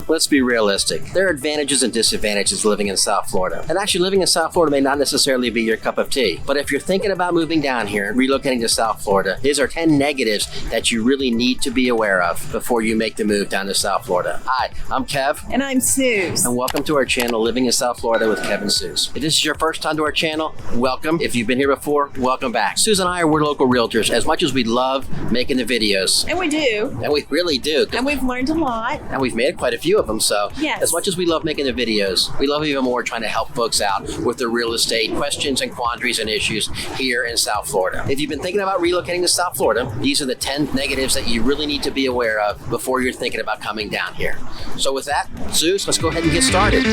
let's be realistic. There are advantages and disadvantages living in South Florida. And actually living in South Florida may not necessarily be your cup of tea. But if you're thinking about moving down here and relocating to South Florida, these are 10 negatives that you really need to be aware of before you make the move down to South Florida. Hi, I'm Kev. And I'm Suze. And welcome to our channel, Living in South Florida with Kev and Suze. If this is your first time to our channel, welcome. If you've been here before, welcome back. Suze and I we're local realtors. As much as we love making the videos. And we do. And we really do. And we've learned a lot. And we've made quite a few of them. So yes. As much as we love making the videos, we love even more trying to help folks out with their real estate questions and quandaries and issues here in South Florida. If you've been thinking about relocating to South Florida, these are the 10 negatives that you really need to be aware of before you're thinking about coming down here. So with that, Suze, let's go ahead and get started.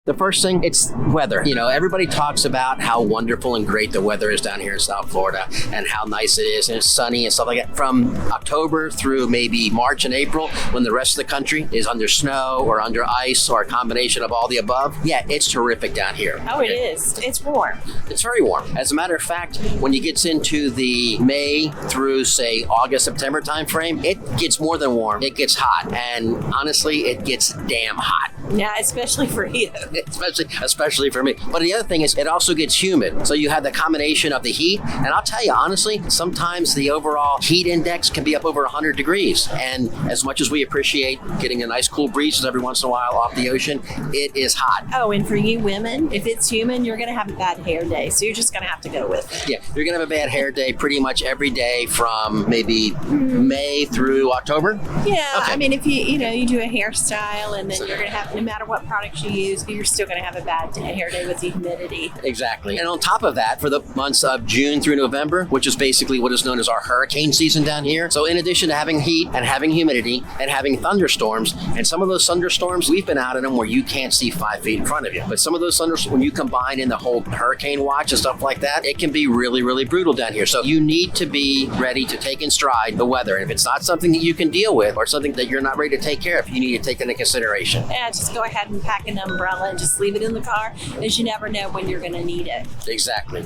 The first thing, it's weather. You know, everybody talks about how wonderful and great the weather is down here in South Florida and how nice it is and it's sunny and stuff like that. From October through maybe March and April, when the rest of the country is under snow or under ice or a combination of all the above, yeah, it's terrific down here. Oh, it is. It's warm. It's very warm. As a matter of fact, when you get into the May through, say, August, September timeframe, it gets more than warm. It gets hot. And honestly, it gets damn hot. Yeah, especially for you. Especially for me. But the other thing is it also gets humid. So you have the combination of the heat. And I'll tell you, honestly, sometimes the overall heat index can be up over 100 degrees. And as much as we appreciate getting a nice cool breeze every once in a while off the ocean, it is hot. Oh, and for you women, if it's humid, you're going to have a bad hair day. So you're just going to have to go with it. Yeah, you're going to have a bad hair day pretty much every day from maybe May through October. Yeah, okay. I mean, if you do a hairstyle and then you're going to have, no matter what products you use, you're still going to have a bad hair day with the humidity. Exactly. And on top of that, for the months of June through November, which is basically what is known as our hurricane season down here. So in addition to having heat and having humidity and having thunderstorms, and some of those thunderstorms, we've been out in them where you can't see 5 feet in front of you. But some of those thunderstorms, when you combine in the whole hurricane watch and stuff like that, it can be really, really brutal down here. So you need to be ready to take in stride the weather. And if it's not something that you can deal with or something that you're not ready to take care of, you need to take that into consideration. Yeah, just go ahead and pack an umbrella and just leave it in the car, as you never know when you're going to need it. Exactly.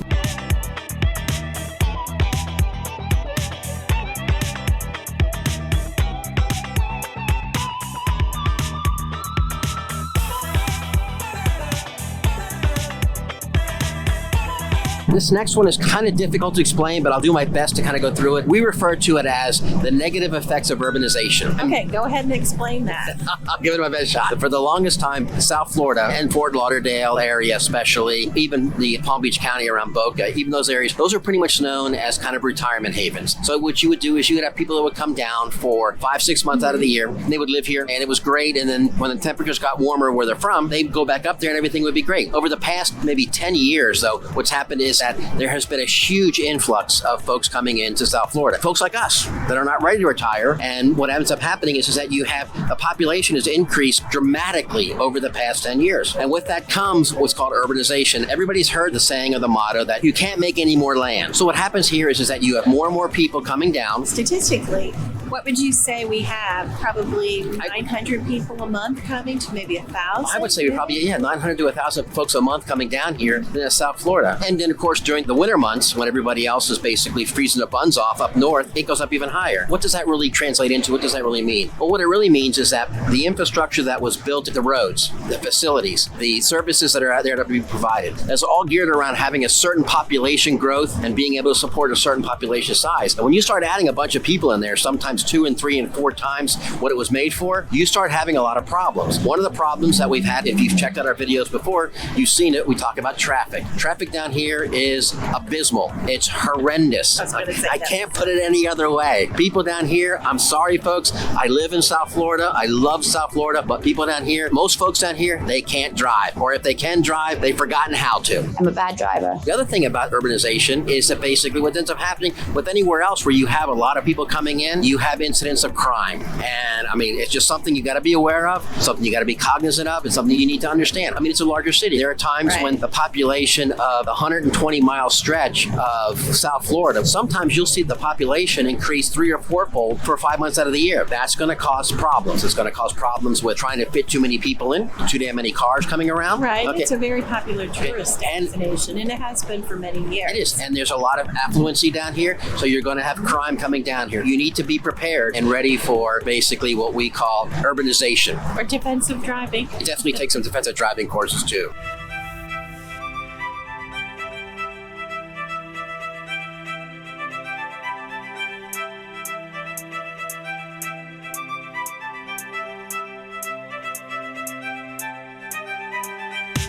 This next one is kind of difficult to explain, but I'll do my best to kind of go through it. We refer to it as the negative effects of urbanization. Okay, go ahead and explain that. I'll give it my best shot. For the longest time, South Florida and Fort Lauderdale area especially, even the Palm Beach County around Boca, even those areas, those are pretty much known as kind of retirement havens. So what you would do is you would have people that would come down for 5-6 months out of the year, and they would live here, and it was great. And then when the temperatures got warmer where they're from, they'd go back up there and everything would be great. Over the past maybe 10 years, though, what's happened is that there has been a huge influx of folks coming into South Florida. Folks like us that are not ready to retire. And what ends up happening is that you have the population has increased dramatically over the past 10 years. And with that comes what's called urbanization. Everybody's heard the saying or the motto that you can't make any more land. So what happens here is that you have more and more people coming down. Statistically, what would you say we have? Probably 900 people a month coming to maybe 1,000? I would say we probably, 900 to 1,000 folks a month coming down here in South Florida. And then, of course, during the winter months, when everybody else is basically freezing their buns off up north, it goes up even higher. What does that really translate into? What does that really mean? Well, what it really means is that the infrastructure that was built, the roads, the facilities, the services that are out there to be provided, that's all geared around having a certain population growth and being able to support a certain population size. And when you start adding a bunch of people in there, sometimes 2 and 3 and 4 times what it was made for, you start having a lot of problems. One of the problems that we've had, if you've checked out our videos before, you've seen it, we talk about traffic. Traffic down here is abysmal. It's horrendous. I can't put it any other way. People down here, I'm sorry folks, I live in South Florida, I love South Florida, but people down here, most folks down here, they can't drive. Or if they can drive, they've forgotten how to. I'm a bad driver. The other thing about urbanization is that basically what ends up happening with anywhere else where you have a lot of people coming in, you have incidents of crime. And I mean, it's just something you got to be aware of, something you got to be cognizant of, and something you need to understand. I mean, it's a larger city. There are times when the population of 120 20-mile stretch of South Florida, sometimes you'll see the population increase 3 or 4-fold for 5 months out of the year. That's going to cause problems. It's going to cause problems with trying to fit too many people in, too damn many cars coming around. Right. Okay. It's a very popular tourist destination, and it has been for many years. It is, and there's a lot of affluency down here, so you're going to have crime coming down here. You need to be prepared and ready for basically what we call urbanization. Or defensive driving. You definitely take some defensive driving courses too.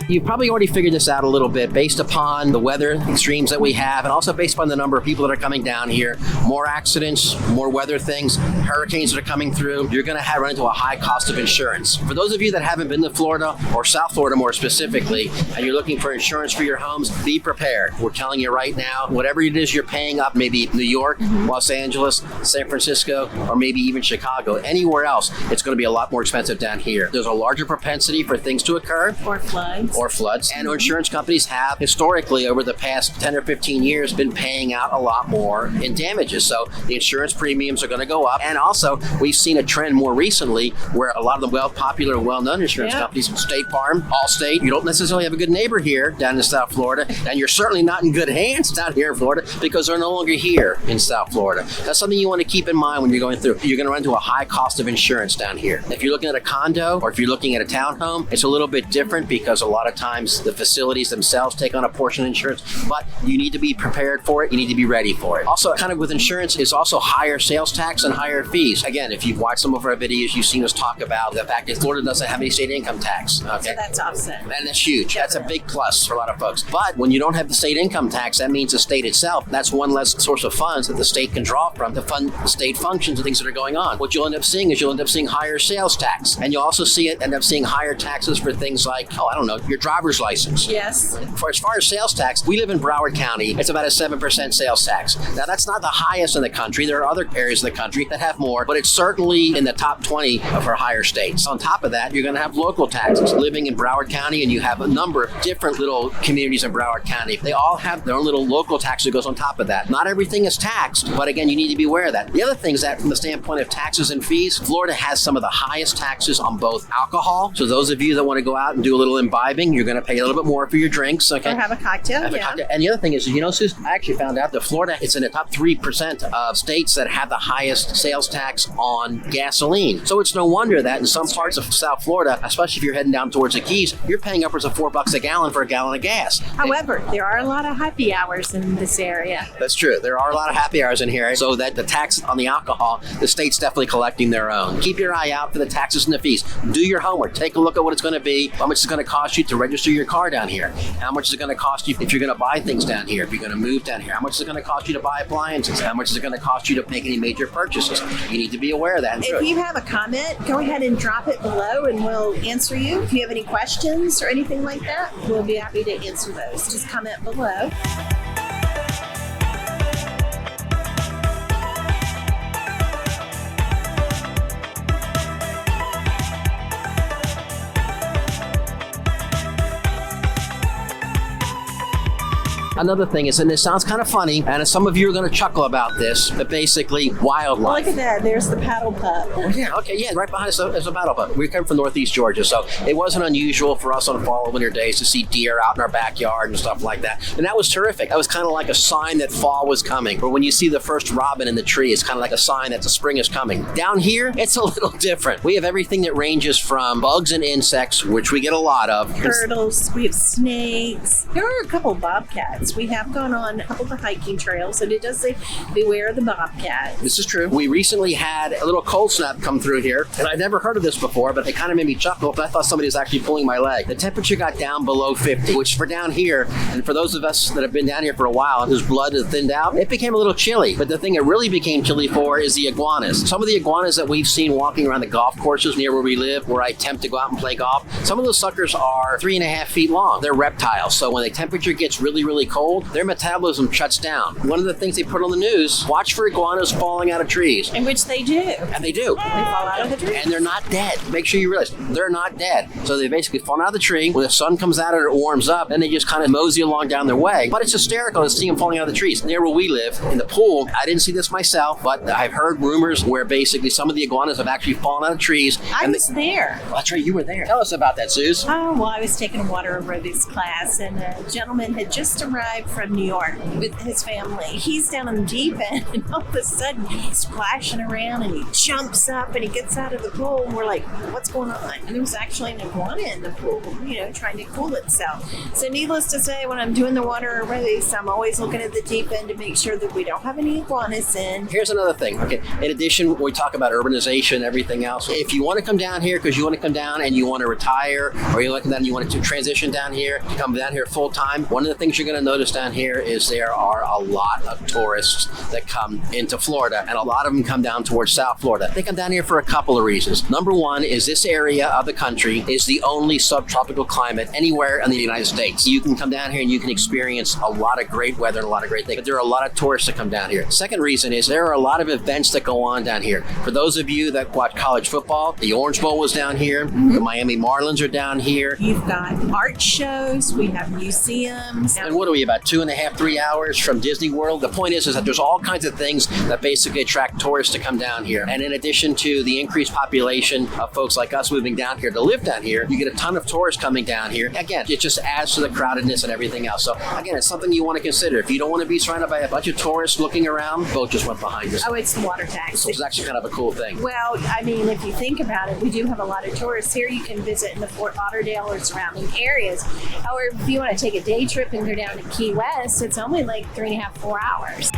You've probably already figured this out a little bit based upon the weather extremes that we have, and also based upon the number of people that are coming down here. More accidents, more weather things, hurricanes that are coming through. You're going to run into a high cost of insurance. For those of you that haven't been to Florida, or South Florida more specifically, and you're looking for insurance for your homes, be prepared. We're telling you right now, whatever it is you're paying up, maybe New York, Los Angeles, San Francisco, or maybe even Chicago, anywhere else, it's going to be a lot more expensive down here. There's a larger propensity for things to occur. Or floods. And insurance companies have historically over the past 10 or 15 years been paying out a lot more in damages. So the insurance premiums are going to go up. And also we've seen a trend more recently where a lot of the popular, well-known insurance companies, State Farm, Allstate, you don't necessarily have a good neighbor here down in South Florida. And you're certainly not in good hands down here in Florida because they're no longer here in South Florida. That's something you want to keep in mind when you're going through. You're going to run into a high cost of insurance down here. If you're looking at a condo or if you're looking at a townhome, it's a little bit different because a lot of times the facilities themselves take on a portion of insurance, but you need to be prepared for it. You need to be ready for it. Also, kind of with insurance is also higher sales tax and higher fees. Again, if you've watched some of our videos, you've seen us talk about the fact that Florida doesn't have any state income tax. Okay? So that's offset. And that's huge. That's a big plus for a lot of folks. But when you don't have the state income tax, that means the state itself, that's one less source of funds that the state can draw from to fund the state functions and things that are going on. What you'll end up seeing is you'll end up seeing higher sales tax. And you'll also end up seeing higher taxes for things like, your driver's license. Yes. As far as sales tax, we live in Broward County. It's about a 7% sales tax. Now, that's not the highest in the country. There are other areas of the country that have more, but it's certainly in the top 20 of our higher states. On top of that, you're going to have local taxes. Living in Broward County, and you have a number of different little communities in Broward County. They all have their own little local tax that goes on top of that. Not everything is taxed, but again, you need to be aware of that. The other thing is that from the standpoint of taxes and fees, Florida has some of the highest taxes on both alcohol. So those of you that want to go out and do a little imbibing, you're going to pay a little bit more for your drinks. Okay. Or have a cocktail. And the other thing is, Susan, I actually found out that Florida is in the top 3% of states that have the highest sales tax on gasoline. So it's no wonder that in some parts of South Florida, especially if you're heading down towards the Keys, you're paying upwards of $4 a gallon for a gallon of gas. However, there are a lot of happy hours in this area. That's true. There are a lot of happy hours in here, so that the tax on the alcohol, the state's definitely collecting their own. Keep your eye out for the taxes and the fees. Do your homework. Take a look at what it's going to be, how much it's going to cost you to register your car down here, how much is it going to cost you if you're going to buy things down here, if you're going to move down here, how much is it going to cost you to buy appliances, how much is it going to cost you to make any major purchases. You need to be aware of that. If you have a comment, go ahead and drop it below and we'll answer you. If you have any questions or anything like that, we'll be happy to answer those. Just comment below. Another thing is, and this sounds kind of funny, and some of you are going to chuckle about this, but basically wildlife. Look at that. There's the paddle pup. Right behind us is a paddle pup. We come from Northeast Georgia, so it wasn't unusual for us on fall and winter days to see deer out in our backyard and stuff like that. And that was terrific. That was kind of like a sign that fall was coming. Or when you see the first robin in the tree, it's kind of like a sign that the spring is coming. Down here, it's a little different. We have everything that ranges from bugs and insects, which we get a lot of. Turtles, we have snakes. There are a couple of bobcats. We have gone on a couple of the hiking trails, and it does say beware of the bobcat. This is true. We recently had a little cold snap come through here, and I'd never heard of this before, but it kind of made me chuckle, but I thought somebody was actually pulling my leg. The temperature got down below 50, which for down here, and for those of us that have been down here for a while and whose blood has thinned out, it became a little chilly. But the thing it really became chilly for is the iguanas. Some of the iguanas that we've seen walking around the golf courses near where we live, where I attempt to go out and play golf, some of those suckers are 3.5 feet long. They're reptiles, so when the temperature gets really, really cold, their metabolism shuts down. One of the things they put on the news, watch for iguanas falling out of trees. In which they do. And they do. They fall out of the tree. And they're not dead. Make sure you realize they're not dead. So they basically fall out of the tree. When the sun comes out and it warms up, then they just kind of mosey along down their way. But it's hysterical to see them falling out of the trees. Near where we live, in the pool, I didn't see this myself, but I've heard rumors where basically some of the iguanas have actually fallen out of trees. I was there. Well, that's right, you were there. Tell us about that, Suze. Oh, well, I was taking a water aerobics class, and a gentleman had just arrived from New York with his family. He's down in the deep end, and all of a sudden he's splashing around, and he jumps up, and he gets out of the pool, and we're like, what's going on? And there was actually an iguana in the pool, trying to cool itself. So needless to say, when I'm doing the water aerobics, I'm always looking at the deep end to make sure that we don't have any iguanas in. Here's another thing. Okay, in addition, when we talk about urbanization and everything else, if you want to come down here because you want to come down and you want to retire, or you want to come down and you want to transition down here, come down here full time, one of the things you're going to notice down here is there are a lot of tourists that come into Florida, and a lot of them come down towards South Florida. They come down here for a couple of reasons. Number one is this area of the country is the only subtropical climate anywhere in the United States. You can come down here and you can experience a lot of great weather and a lot of great things, but there are a lot of tourists that come down here. Second reason is there are a lot of events that go on down here. For those of you that watch college football, the Orange Bowl was down here, the Miami Marlins are down here. You've got art shows, we have museums. And what are we, about 2.5, 3 hours from Disney World? The point is that there's all kinds of things that basically attract tourists to come down here. And in addition to the increased population of folks like us moving down here to live down here, you get a ton of tourists coming down here. Again, it just adds to the crowdedness and everything else. So again, it's something you want to consider. If you don't want to be surrounded by a bunch of tourists looking around, boat just went behind us. Oh, it's the water taxi. So it's actually kind of a cool thing. Well, I mean, if you think about it, we do have a lot of tourists here. You can visit in the Fort Lauderdale or surrounding areas. However, if you want to take a day trip and go down to Key West, it's only like 3.5, 4 hours.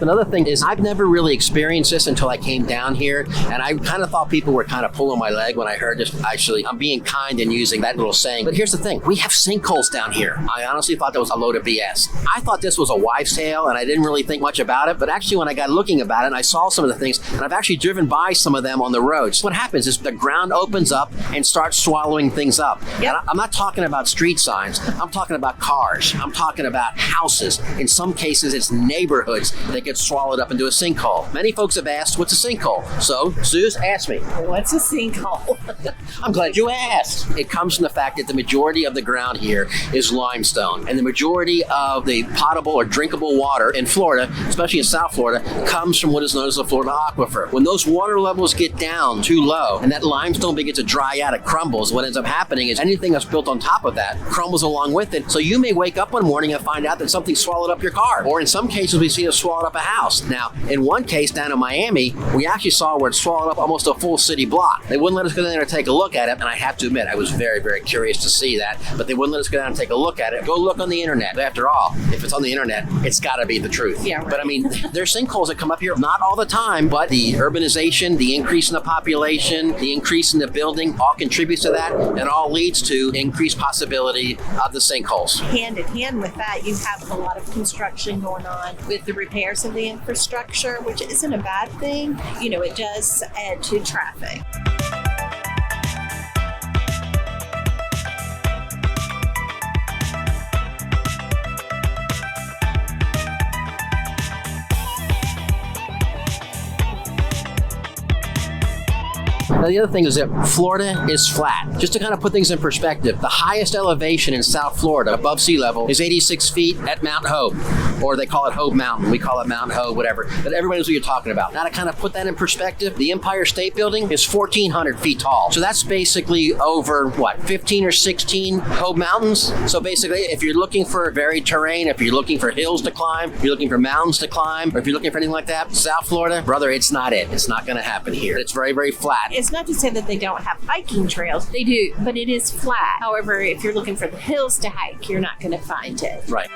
Another thing is I've never really experienced this until I came down here, and I kind of thought people were kind of pulling my leg when I heard this. Actually, I'm being kind and using that little saying. But here's the thing. We have sinkholes down here. I honestly thought that was a load of BS. I thought this was a wives' tale, and I didn't really think much about it. But actually, when I got looking about it, and I saw some of the things, and I've actually driven by some of them on the roads. What happens is the ground opens up and starts swallowing things up. Yep. And I'm not talking about street signs. I'm talking about cars. I'm talking about houses. In some cases, it's neighborhoods that get swallowed up into a sinkhole. Many folks have asked, what's a sinkhole? So, Suze, ask me. What's a sinkhole? I'm glad you asked. It comes from the fact that the majority of the ground here is limestone, and the majority of the potable or drinkable water in Florida, especially in South Florida, comes from what is known as the Florida aquifer. When those water levels get down too low and that limestone begins to dry out, it crumbles. What ends up happening is anything that's built on top of that crumbles along with it. So you may wake up one morning and find out that something swallowed up your car, or in some cases we see it swallowed up a house. Now, in one case down in Miami, we actually saw where it swallowed up almost a full city block. They wouldn't let us go down there and take a look at it, and I have to admit, I was very, very curious to see that, but they wouldn't let us go down and take a look at it. Go look on the internet. After all, if it's on the internet, it's got to be the truth. Yeah, right. But I mean, there's sinkholes that come up here, not all the time, but the urbanization, the increase in the population, the increase in the building, all contributes to that, and all leads to increased possibility of the sinkholes. Hand in hand with that, you have a lot of construction going on with the repairs of the infrastructure, which isn't a bad thing. It does add to traffic. Now, the other thing is that Florida is flat. Just to kind of put things in perspective, the highest elevation in South Florida above sea level is 86 feet at Mount Hope, or they call it Hope Mountain. We call it Mount Hope, whatever. But everybody knows what you're talking about. Now, to kind of put that in perspective, the Empire State Building is 1,400 feet tall. So that's basically over, 15 or 16 Hope Mountains? So basically, if you're looking for varied terrain, if you're looking for hills to climb, if you're looking for mountains to climb, or if you're looking for anything like that, South Florida, brother, it's not it. It's not going to happen here. It's very, very flat. It's not to say that they don't have hiking trails. They do, but it is flat. However, if you're looking for the hills to hike, you're not going to find it. Right.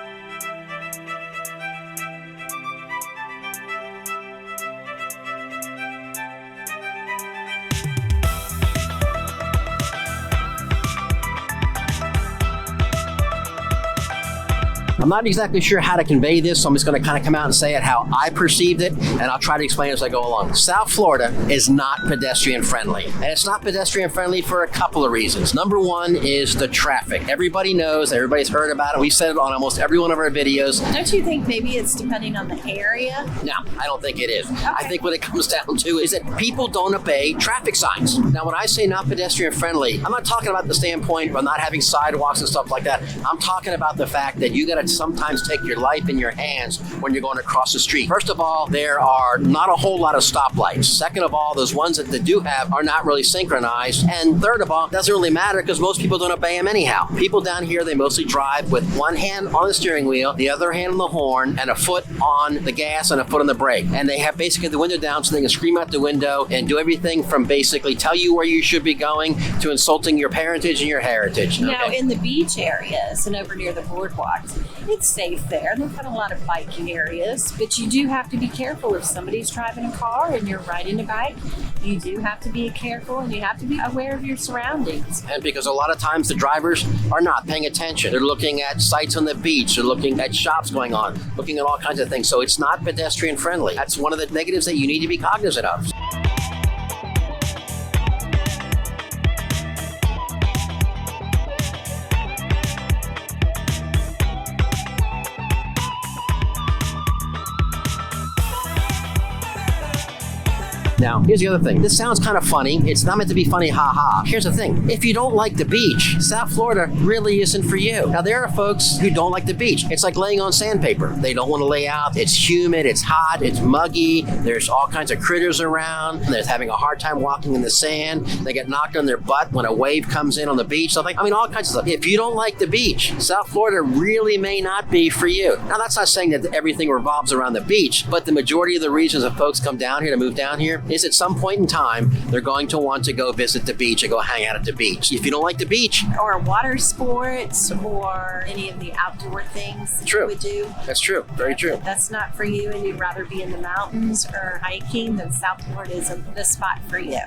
I'm not exactly sure how to convey this, so I'm just going to kind of come out and say it how I perceived it, and I'll try to explain as I go along. South Florida is not pedestrian friendly, and it's not pedestrian friendly for a couple of reasons. Number one is the traffic. Everybody knows, everybody's heard about it. We've said it on almost every one of our videos. Don't you think maybe it's depending on the area? No, I don't think it is. Okay. I think what it comes down to is that people don't obey traffic signs. Now, when I say not pedestrian friendly, I'm not talking about the standpoint of not having sidewalks and stuff like that. I'm talking about the fact that you got to sometimes take your life in your hands when you're going across the street. First of all, there are not a whole lot of stoplights. Second of all, those ones that they do have are not really synchronized. And third of all, it doesn't really matter because most people don't obey them anyhow. People down here, they mostly drive with one hand on the steering wheel, the other hand on the horn, and a foot on the gas and a foot on the brake. And they have basically the window down so they can scream out the window and do everything from basically tell you where you should be going to insulting your parentage and your heritage. Now, in the beach areas and over near the boardwalks, it's safe there. They've got a lot of biking areas, but you do have to be careful if somebody's driving a car and you're riding a bike. You do have to be careful and you have to be aware of your surroundings. And because a lot of times the drivers are not paying attention. They're looking at sites on the beach. They're looking at shops going on, looking at all kinds of things. So it's not pedestrian friendly. That's one of the negatives that you need to be cognizant of. Now, here's the other thing. This sounds kind of funny. It's not meant to be funny, ha-ha. Here's the thing. If you don't like the beach, South Florida really isn't for you. Now, there are folks who don't like the beach. It's like laying on sandpaper. They don't want to lay out. It's humid. It's hot. It's muggy. There's all kinds of critters around. They're having a hard time walking in the sand. They get knocked on their butt when a wave comes in on the beach. Something. I mean, all kinds of stuff. If you don't like the beach, South Florida really may not be for you. Now, that's not saying that everything revolves around the beach, but the majority of the reasons that folks come down here to move down here is at some point in time, they're going to want to go visit the beach and go hang out at the beach. If you don't like the beach, or water sports, or any of the outdoor things that you would do. That's true. Very true. That's not for you, and you'd rather be in the mountains or hiking, then South Florida isn't the spot for you.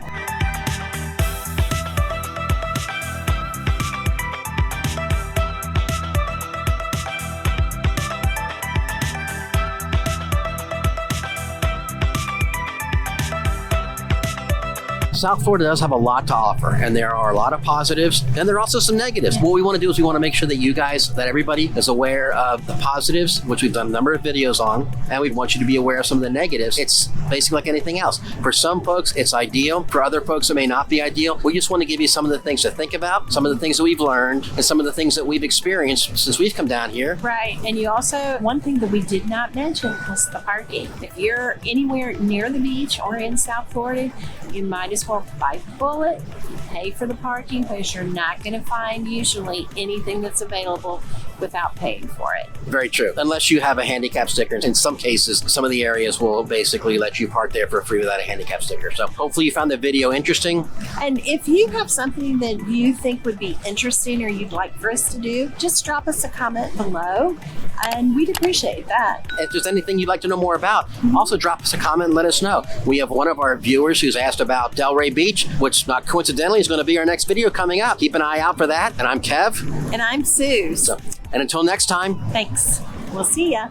South Florida does have a lot to offer, and there are a lot of positives, and there are also some negatives. What we want to do is we want to make sure that you guys, that everybody is aware of the positives, which we've done a number of videos on, and we want you to be aware of some of the negatives. It's basically like anything else. For some folks, it's ideal. For other folks, it may not be ideal. We just want to give you some of the things to think about, some of the things that we've learned, and some of the things that we've experienced since we've come down here. Right, and you also, one thing that we did not mention was the parking. If you're anywhere near the beach or in South Florida, you might as well bite the bullet, pay for the parking, because you're not going to find usually anything that's available without paying for it. Very true. Unless you have a handicap sticker. In some cases, some of the areas will basically let you park there for free without a handicap sticker. So hopefully you found the video interesting. And if you have something that you think would be interesting or you'd like for us to do, just drop us a comment below, and we'd appreciate that. If there's anything you'd like to know more about, also drop us a comment and let us know. We have one of our viewers who's asked about Delray Beach, which not coincidentally is going to be our next video coming up. Keep an eye out for that. And I'm Kev. And I'm Sue. And until next time. Thanks. We'll see ya.